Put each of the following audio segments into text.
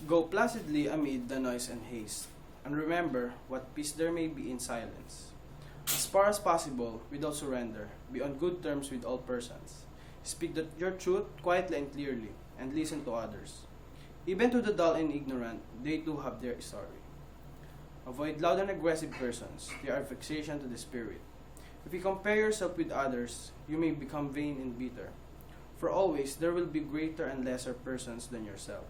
Go placidly amid the noise and haste, and remember what peace there may be in silence. As far as possible, without surrender, be on good terms with all persons. Speak your truth quietly and clearly, and listen to others. Even to the dull and ignorant, they too have their story. Avoid loud and aggressive persons, they are vexation to the spirit. If you compare yourself with others, you may become vain and bitter. For always there will be greater and lesser persons than yourself.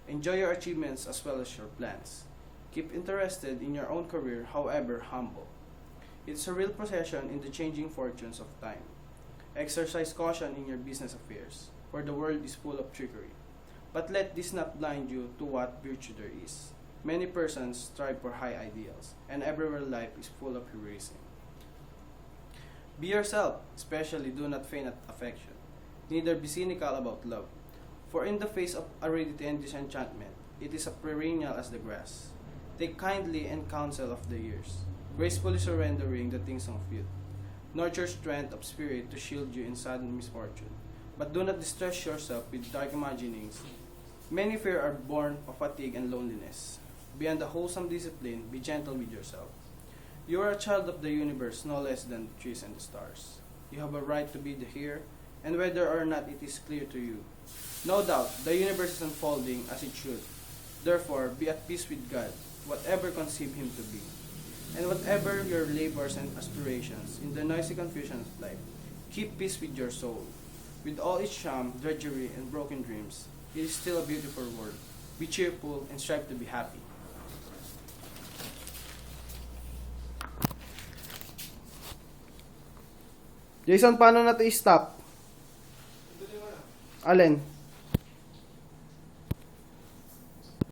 Enjoy your achievements as well as your plans. Keep interested in your own career, however humble. It's a real possession in the changing fortunes of time. Exercise caution in your business affairs, for the world is full of trickery. But let this not blind you to what virtue there is. Many persons strive for high ideals, and everywhere life is full of heroism. Be yourself, especially do not feign at affection. Neither be cynical about love. For in the face of aridity and disenchantment, it is as perennial as the grass. Take kindly and counsel of the years, gracefully surrendering the things of youth. Nurture strength of spirit to shield you in sudden misfortune, but do not distress yourself with dark imaginings. Many fear are born of fatigue and loneliness. Beyond the wholesome discipline, be gentle with yourself. You are a child of the universe no less than the trees and the stars. You have a right to be here, and whether or not it is clear to you. No doubt, the universe is unfolding as it should. Therefore, be at peace with God, whatever conceive Him to be. And whatever your labors and aspirations in the noisy confusion of life, keep peace with your soul. With all its sham, drudgery, and broken dreams, it is still a beautiful world. Be cheerful and strive to be happy. Jason, paano na to i-stop? Alin?